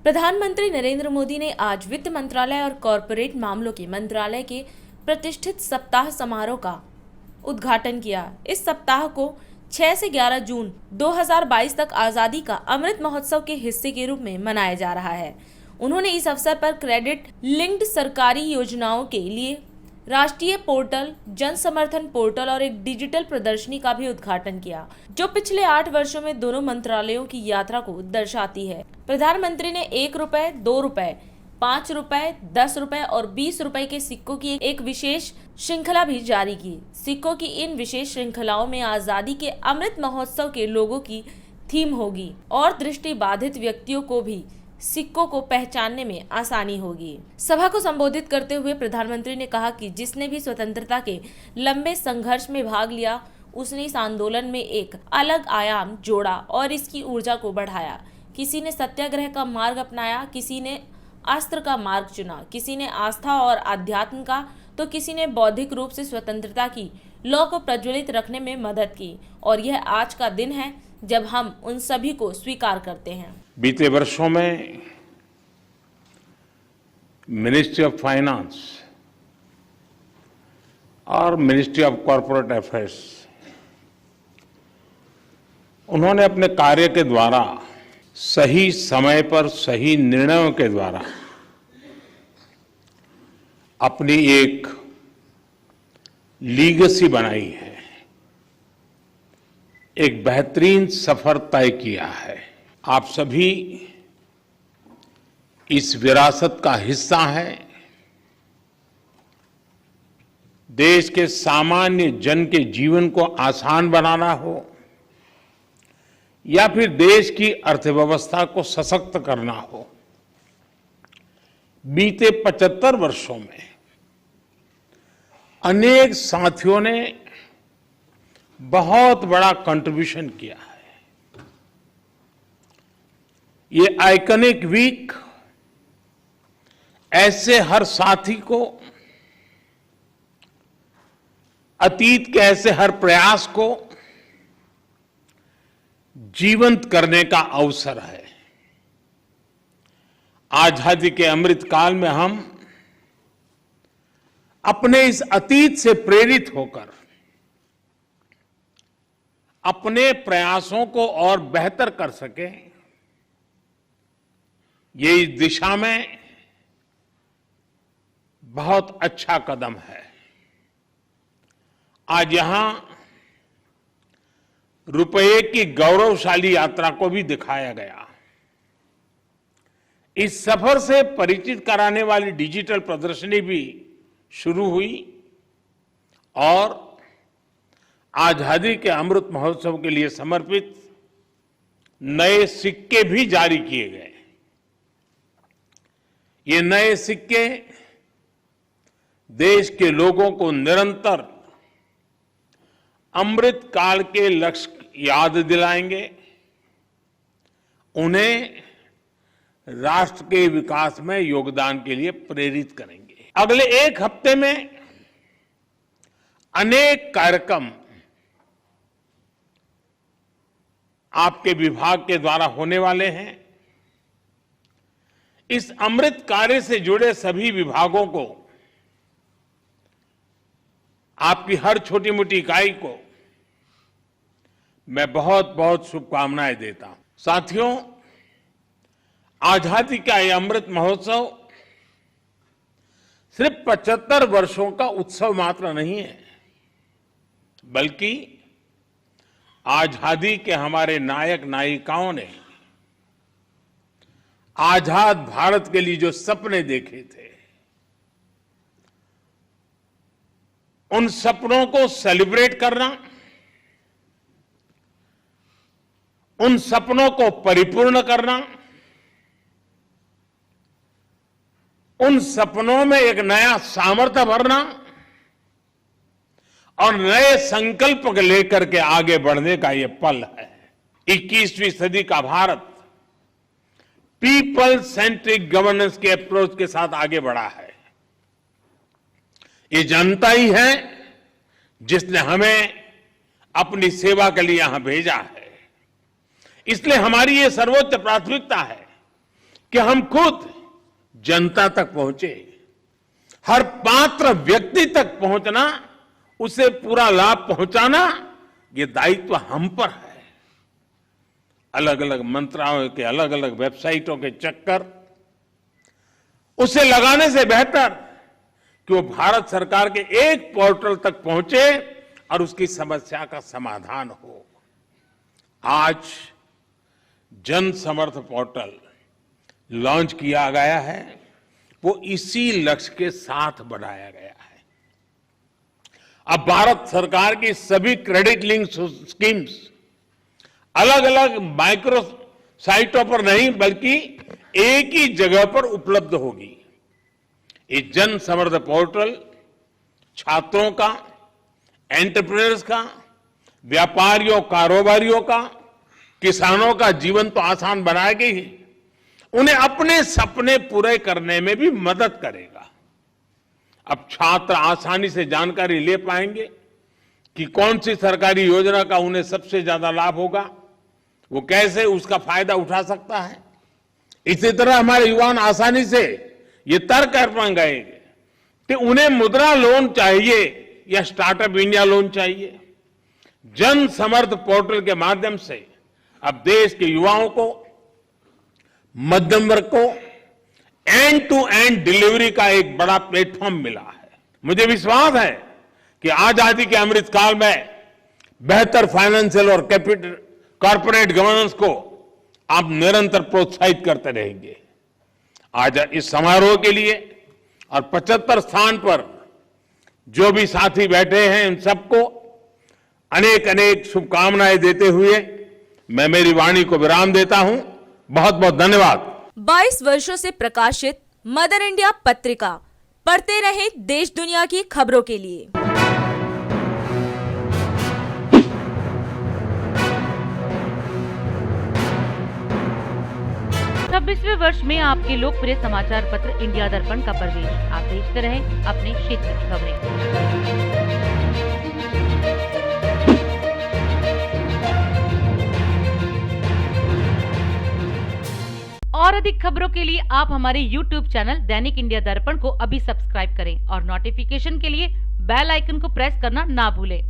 प्रधानमंत्री नरेंद्र मोदी ने आज वित्त मंत्रालय और कॉरपोरेट मामलों के मंत्रालय के प्रतिष्ठित सप्ताह समारोह का उद्घाटन किया। इस सप्ताह को 6 से 11 जून 2022 तक आजादी का अमृत महोत्सव के हिस्से के रूप में मनाया जा रहा है। उन्होंने इस अवसर पर क्रेडिट लिंक्ड सरकारी योजनाओं के लिए राष्ट्रीय पोर्टल, जन समर्थन पोर्टल और एक डिजिटल प्रदर्शनी का भी उद्घाटन किया, जो पिछले 8 वर्षों में दोनों मंत्रालयों की यात्रा को दर्शाती है। प्रधानमंत्री ने 1 रुपए, 2 रुपए, 5 रुपए, 10 रुपए और 20 रुपए के सिक्कों की एक विशेष श्रृंखला भी जारी की। सिक्कों की इन विशेष श्रृंखलाओं में आजादी के अमृत महोत्सव के लोगों की थीम होगी और दृष्टि बाधित व्यक्तियों को भी सिक्कों को पहचानने में आसानी होगी। सभा को संबोधित करते हुए प्रधानमंत्री ने कहा कि जिसने भी स्वतंत्रता के लंबे संघर्ष में भाग लिया, उसने इस आंदोलन में एक अलग आयाम जोड़ा और इसकी ऊर्जा को बढ़ाया। किसी ने सत्याग्रह का मार्ग अपनाया, किसी ने अस्त्र का मार्ग चुना, किसी ने आस्था और आध्यात्म का, तो किसी ने बौद्धिक रूप से स्वतंत्रता की लौ को प्रज्वलित रखने में मदद की। और यह आज का दिन है जब हम उन सभी को स्वीकार करते हैं। बीते वर्षों में मिनिस्ट्री ऑफ फाइनेंस और मिनिस्ट्री ऑफ कॉरपोरेट अफेयर्स, उन्होंने अपने कार्य के द्वारा, सही समय पर सही निर्णयों के द्वारा अपनी एक लीगेसी बनाई है, एक बेहतरीन सफर तय किया है। आप सभी इस विरासत का हिस्सा हैं। देश के सामान्य जन के जीवन को आसान बनाना हो या फिर देश की अर्थव्यवस्था को सशक्त करना हो, बीते 75 वर्षों में अनेक साथियों ने बहुत बड़ा कंट्रीब्यूशन किया है। ये आइकॉनिक वीक ऐसे हर साथी को, अतीत के ऐसे हर प्रयास को जीवंत करने का अवसर है। आजादी के अमृत काल में हम अपने इस अतीत से प्रेरित होकर अपने प्रयासों को और बेहतर कर सकें, ये इस दिशा में बहुत अच्छा कदम है। आज यहां रुपये की गौरवशाली यात्रा को भी दिखाया गया। इस सफर से परिचित कराने वाली डिजिटल प्रदर्शनी भी शुरू हुई और आजादी के अमृत महोत्सव के लिए समर्पित नए सिक्के भी जारी किए गए। ये नए सिक्के देश के लोगों को निरंतर अमृत काल के लक्ष्य याद दिलाएंगे, उन्हें राष्ट्र के विकास में योगदान के लिए प्रेरित करेंगे। अगले एक हफ्ते में अनेक कार्यक्रम आपके विभाग के द्वारा होने वाले हैं। इस अमृत कार्य से जुड़े सभी विभागों को, आपकी हर छोटी मोटी इकाई को मैं बहुत बहुत शुभकामनाएं देता हूं। साथियों, आजादी का यह अमृत महोत्सव सिर्फ 75 वर्षों का उत्सव मात्र नहीं है, बल्कि आजादी के हमारे नायक नायिकाओं ने आजाद भारत के लिए जो सपने देखे थे, उन सपनों को सेलिब्रेट करना, उन सपनों को परिपूर्ण करना, उन सपनों में एक नया सामर्थ्य भरना और नए संकल्प लेकर के आगे बढ़ने का ये पल है। 21वीं सदी का भारत पीपल सेंट्रिक गवर्नेंस के अप्रोच के साथ आगे बढ़ा है। ये जनता ही है जिसने हमें अपनी सेवा के लिए यहां भेजा है। इसलिए हमारी ये सर्वोच्च प्राथमिकता है कि हम खुद जनता तक पहुंचे, हर पात्र व्यक्ति तक पहुंचना, उसे पूरा लाभ पहुंचाना, ये दायित्व हम पर है। अलग अलग मंत्रालयों के अलग अलग वेबसाइटों के चक्कर उसे लगाने से बेहतर कि वो भारत सरकार के एक पोर्टल तक पहुंचे और उसकी समस्या का समाधान हो। आज जन समर्थ पोर्टल लॉन्च किया गया है, वो इसी लक्ष्य के साथ बनाया गया है। अब भारत सरकार की सभी क्रेडिट लिंक स्कीम्स अलग अलग माइक्रो साइटों पर नहीं बल्कि एक ही जगह पर उपलब्ध होगी। ये जन समर्थ पोर्टल छात्रों का, एंटरप्रेन्योर्स का, व्यापारियों, कारोबारियों का, किसानों का जीवन तो आसान बनाएगी ही, उन्हें अपने सपने पूरे करने में भी मदद करेगा। अब छात्र आसानी से जानकारी ले पाएंगे कि कौन सी सरकारी योजना का उन्हें सबसे ज्यादा लाभ होगा, वो कैसे उसका फायदा उठा सकता है। इसी तरह हमारे युवा आसानी से ये तय कर पाएंगे कि उन्हें मुद्रा लोन चाहिए या स्टार्टअप इंडिया लोन चाहिए। जन समर्थ पोर्टल के माध्यम से अब देश के युवाओं को, मध्यम वर्ग को एंड टू एंड डिलीवरी का एक बड़ा प्लेटफॉर्म मिला है। मुझे विश्वास है कि आजादी के अमृत काल में बेहतर फाइनेंशियल और कैपिटल कॉर्पोरेट गवर्नेंस को आप निरंतर प्रोत्साहित करते रहेंगे। आज इस समारोह के लिए और 75 स्थान पर जो भी साथी बैठे हैं, उन सबको अनेक अनेक शुभकामनाएं देते हुए मैं मेरी वाणी को विराम देता हूं। बहुत बहुत धन्यवाद। 22 वर्षों से प्रकाशित मदर इंडिया पत्रिका, पढ़ते रहें देश दुनिया की खबरों के लिए। 26वें वर्ष में आपके लोकप्रिय समाचार पत्र इंडिया दर्पण का प्रवेश। आप देखते रहें अपने क्षेत्र की खबरें। और अधिक खबरों के लिए आप हमारे YouTube चैनल दैनिक इंडिया दर्पण को अभी सब्सक्राइब करें और नोटिफिकेशन के लिए बेल आइकन को प्रेस करना ना भूलें।